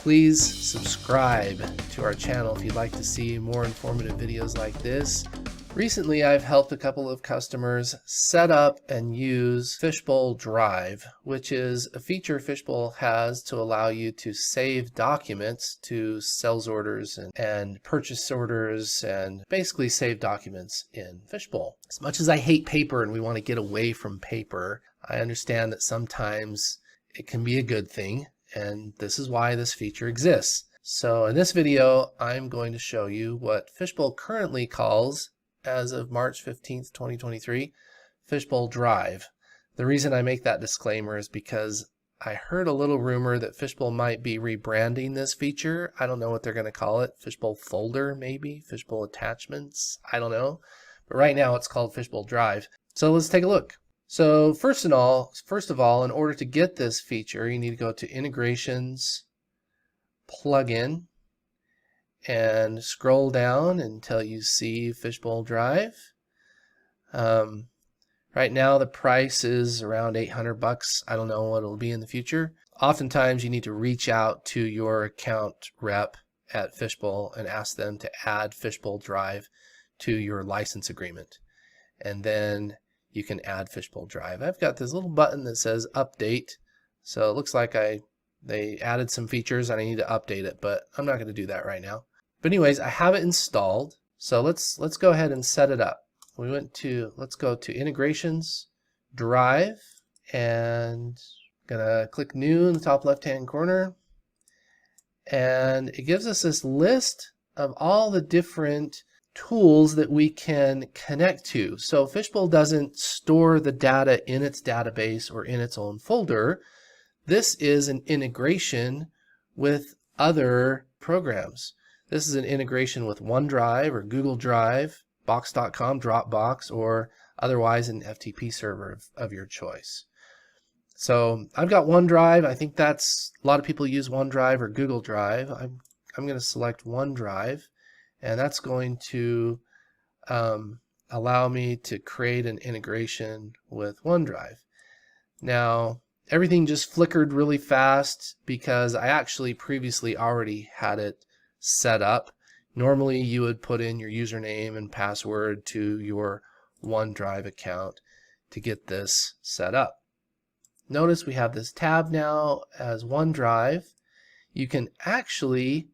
Please subscribe to our channel if you'd like to see more informative videos like this. Recently, I've helped a couple of customers set up and use Fishbowl Drive, which is a feature Fishbowl has to allow you to save documents to sales orders and purchase orders, and basically save documents in Fishbowl. As much as I hate paper and we want to get away from paper, I understand that sometimes it can be a good thing, and this is why this feature exists. So in this video, I'm going to show you what Fishbowl currently calls, as of March 15th, 2023, Fishbowl Drive. The reason I make that disclaimer is because I heard a little rumor that Fishbowl might be rebranding this feature. I don't know what they're going to call it. Fishbowl Folder, maybe? Fishbowl Attachments? I don't know. But right now it's called Fishbowl Drive. So let's take a look. So first of all, in order to get this feature, you need to go to Integrations, Plugin, and scroll down until you see Fishbowl Drive. Right now the price is around $800. I don't know what it'll be in the future. Oftentimes you need to reach out to your account rep at Fishbowl and ask them to add Fishbowl Drive to your license agreement, and then you can add Fishbowl Drive. I've got this little button that says update, so it looks like they added some features and I need to update it, but I'm not going to do that right now. But anyways, I have it installed, so let's go ahead and set it up. Let's go to Integrations, Drive, and I'm gonna click New in the top left-hand corner, and it gives us this list of all the different tools that we can connect to. So Fishbowl doesn't store the data in its database or in its own folder. This is an integration with other programs. This is an integration with OneDrive or Google Drive, Box.com, Dropbox, or otherwise an FTP server of your choice. So I've got OneDrive. I think a lot of people use OneDrive or Google Drive. I'm going to select OneDrive, and that's going to allow me to create an integration with OneDrive. Now, everything just flickered really fast because I actually previously already had it set up. Normally you would put in your username and password to your OneDrive account to get this set up. Notice we have this tab now as OneDrive. You can actually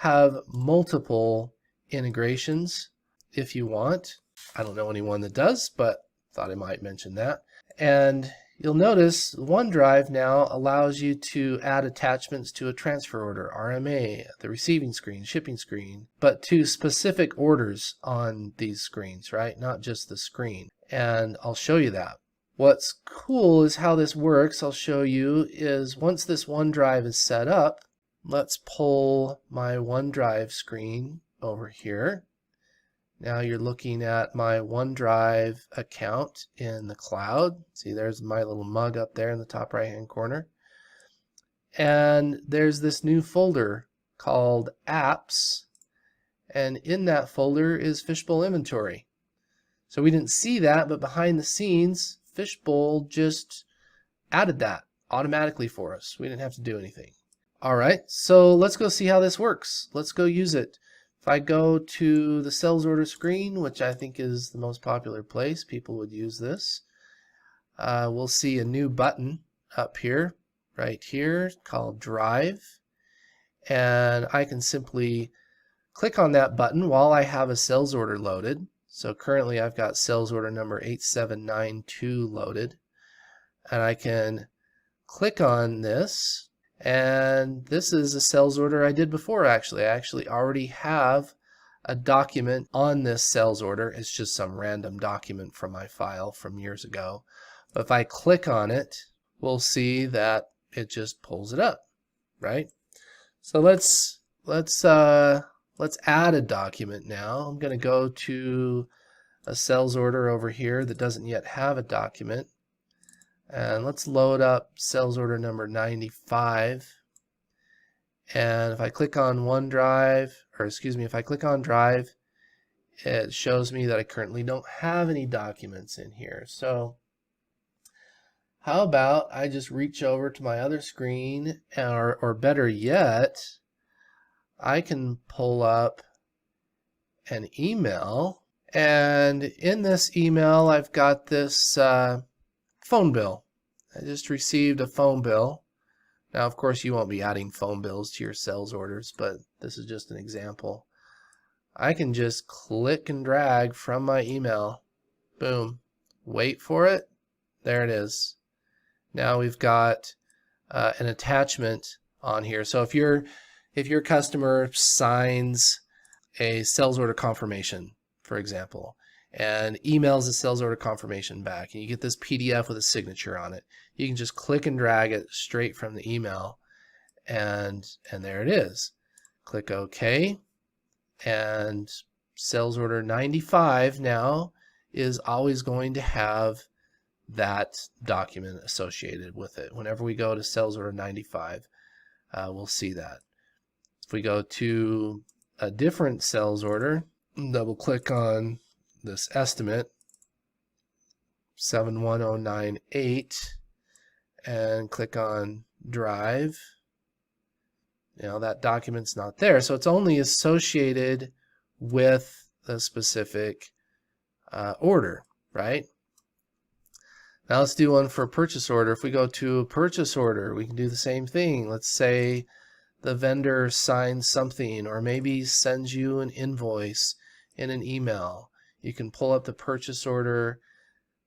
have multiple integrations if you want. I don't know anyone that does, but thought I might mention that. And you'll notice OneDrive now allows you to add attachments to a transfer order, RMA, the receiving screen, shipping screen, but to specific orders on these screens, right? Not just the screen. And I'll show you that. What's cool is how this works. I'll show you is once this OneDrive is set up, let's pull my OneDrive screen over here. Now you're looking at my OneDrive account in the cloud. See, there's my little mug up there in the top right hand corner. And there's this new folder called Apps. And in that folder is Fishbowl Inventory. So we didn't see that, but behind the scenes, Fishbowl just added that automatically for us. We didn't have to do anything. All right, so let's go see how this works. Let's go use it. If I go to the sales order screen, which I think is the most popular place people would use this, we'll see a new button up here, right here, called Drive. And I can simply click on that button while I have a sales order loaded. So currently I've got sales order number 8792 loaded. And I can click on this. And this is a sales order I did before, actually. I actually already have a document on this sales order. It's just some random document from my file from years ago. But if I click on it, we'll see that it just pulls it up, right? So let's add a document now. I'm going to go to a sales order over here that doesn't yet have a document. And let's load up sales order number 95. And if I click on OneDrive, or excuse me, if I click on Drive, it shows me that I currently don't have any documents in here. So how about I just reach over to my other screen, or better yet, I can pull up an email, and in this email I've got this phone bill. I just received a phone bill. Now, of course, you won't be adding phone bills to your sales orders, but this is just an example. I can just click and drag from my email. Boom. Wait for it. There it is. Now we've got an attachment on here. So if your customer signs a sales order confirmation, for example, and emails a sales order confirmation back, and you get this PDF with a signature on it, you can just click and drag it straight from the email, and there it is. Click OK, and sales order 95 now is always going to have that document associated with it. Whenever we go to sales order 95, we'll see that. If we go to a different sales order, double click on this estimate 71098 and click on Drive. That document's not there, so it's only associated with the specific order, right? Now let's do one for a purchase order. If we go to a purchase order, we can do the same thing. Let's say the vendor signs something, or maybe sends you an invoice in an email. You can pull up the purchase order,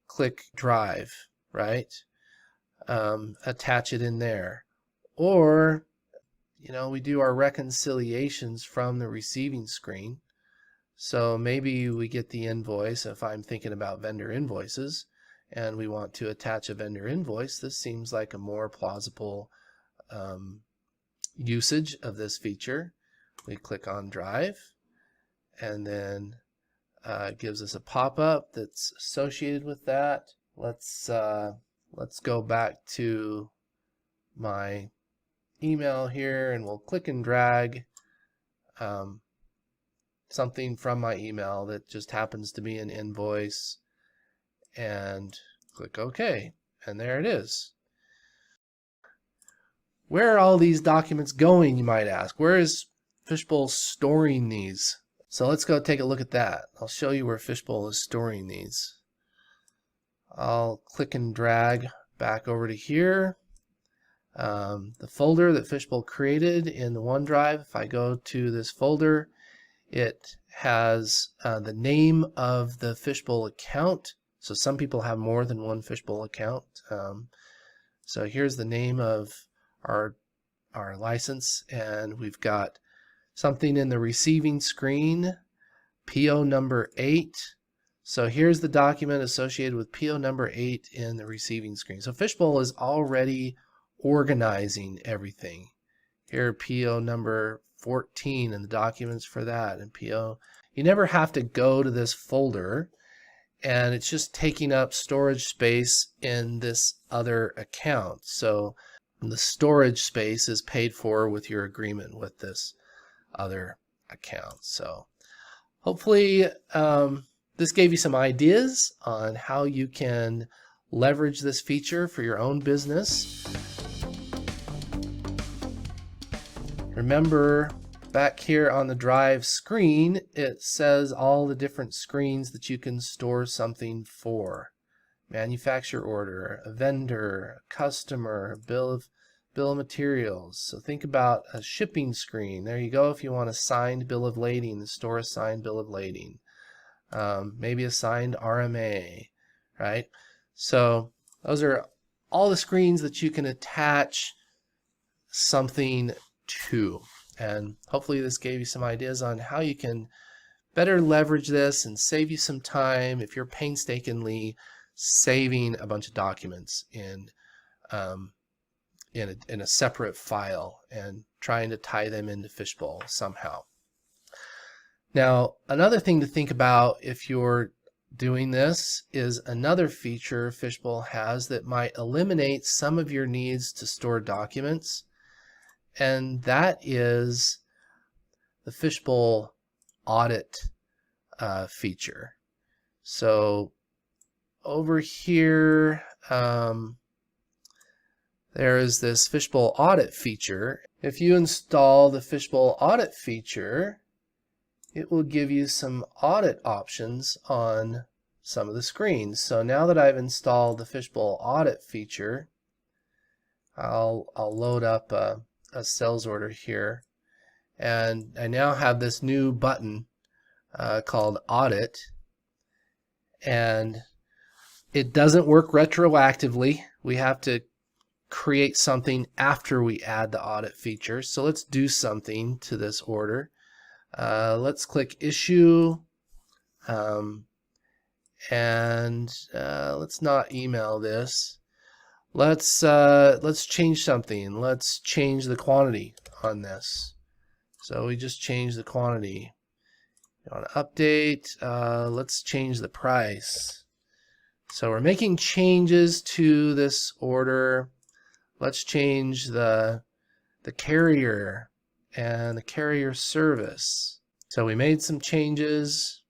click Drive, right? Attach it in there. Or, we do our reconciliations from the receiving screen. So maybe we get the invoice. If I'm thinking about vendor invoices and we want to attach a vendor invoice, this seems like a more plausible usage of this feature. We click on Drive, and then it gives us a pop-up that's associated with that. Let's go back to my email here, and we'll click and drag something from my email that just happens to be an invoice, and click OK, and there it is. Where are all these documents going, you might ask? Where is Fishbowl storing these? So let's go take a look at that. I'll show you where Fishbowl is storing these. I'll click and drag back over to here. The folder that Fishbowl created in the OneDrive, if I go to this folder, it has the name of the Fishbowl account. So some people have more than one Fishbowl account. So here's the name of our license, and we've got something in the receiving screen, PO number 8. So here's the document associated with PO number 8 in the receiving screen. So Fishbowl is already organizing everything. Here, PO number 14 and the documents for that, and PO. You never have to go to this folder, and it's just taking up storage space in this other account. So the storage space is paid for with your agreement with this other account. So hopefully this gave you some ideas on how you can leverage this feature for your own business. Remember, back here on the Drive screen, it says all the different screens that you can store something for. Manufacturer order, a vendor, a customer, bill of materials. So think about a shipping screen. There you go. If you want a signed bill of lading, store a signed bill of lading. Maybe a signed RMA, right? So those are all the screens that you can attach something to. And hopefully this gave you some ideas on how you can better leverage this and save you some time if you're painstakingly saving a bunch of documents in a separate file and trying to tie them into Fishbowl somehow. Now, another thing to think about if you're doing this is another feature Fishbowl has that might eliminate some of your needs to store documents, and that is the Fishbowl Audit feature. So over here, there is this Fishbowl Audit feature. If you install the Fishbowl Audit feature, it will give you some audit options on some of the screens. So now that I've installed the Fishbowl Audit feature, I'll load up a sales order here, and I now have this new button called Audit, and it doesn't work retroactively. We have to create something after we add the audit feature. So let's do something to this order. Let's click Issue, and let's not email this. Let's change something. Let's change the quantity on this. So we just changed the quantity. You want to update? Let's change the price. So we're making changes to this order. Let's change the carrier and the carrier service. So we made some changes.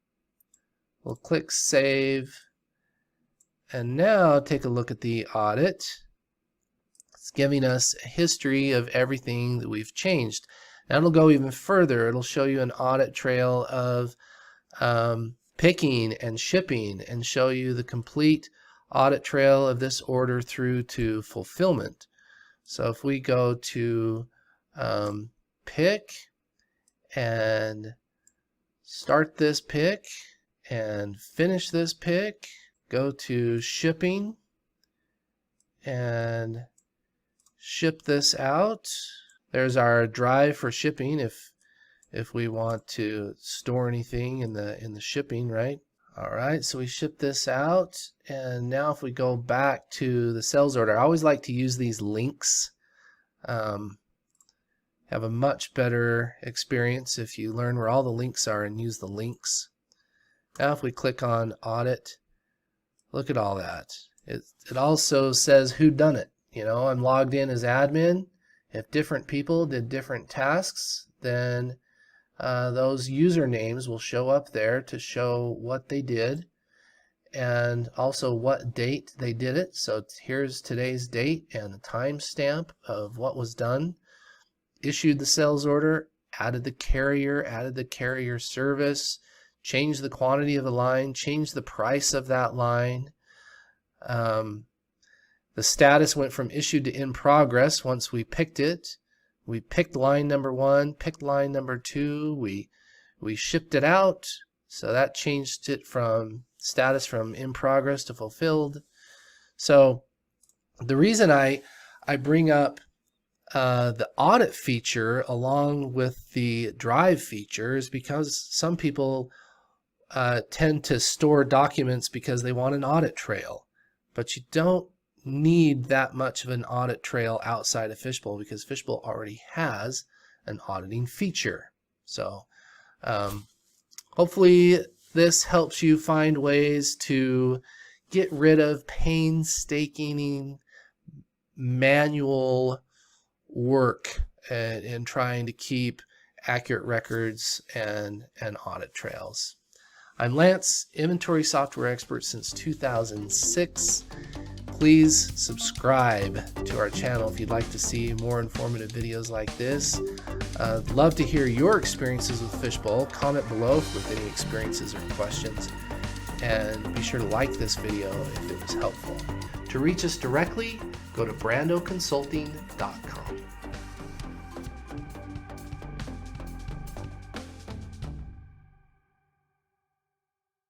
We'll click Save. And now take a look at the audit. It's giving us a history of everything that we've changed. Now it'll go even further. It'll show you an audit trail of picking and shipping, and show you the complete audit trail of this order through to fulfillment. So if we go to pick and start this pick and finish this pick, go to shipping and ship this out. There's our drive for shipping if we want to store anything in the shipping, right? All right, so we ship this out, and now if we go back to the sales order, I always like to use these links. Have a much better experience if you learn where all the links are and use the links. Now if we click on audit, look at all that. It also says who done it. You know, I'm logged in as admin. If different people did different tasks, then those usernames will show up there to show what they did and also what date they did it. So here's today's date and the timestamp of what was done. Issued the sales order, added the carrier service, changed the quantity of the line, changed the price of that line. The status went from issued to in progress once we picked it. We picked line number 1, picked line number 2, we shipped it out, so that changed it from status from in progress to fulfilled. So the reason I bring up the audit feature along with the drive feature is because some people tend to store documents because they want an audit trail, but you don't need that much of an audit trail outside of Fishbowl because Fishbowl already has an auditing feature. So hopefully this helps you find ways to get rid of painstaking manual work in trying to keep accurate records and audit trails. I'm Lance, inventory software expert since 2006. Please subscribe to our channel if you'd like to see more informative videos like this. I'd love to hear your experiences with Fishbowl. Comment below with any experiences or questions. And be sure to like this video if it was helpful. To reach us directly, go to brandoconsulting.com.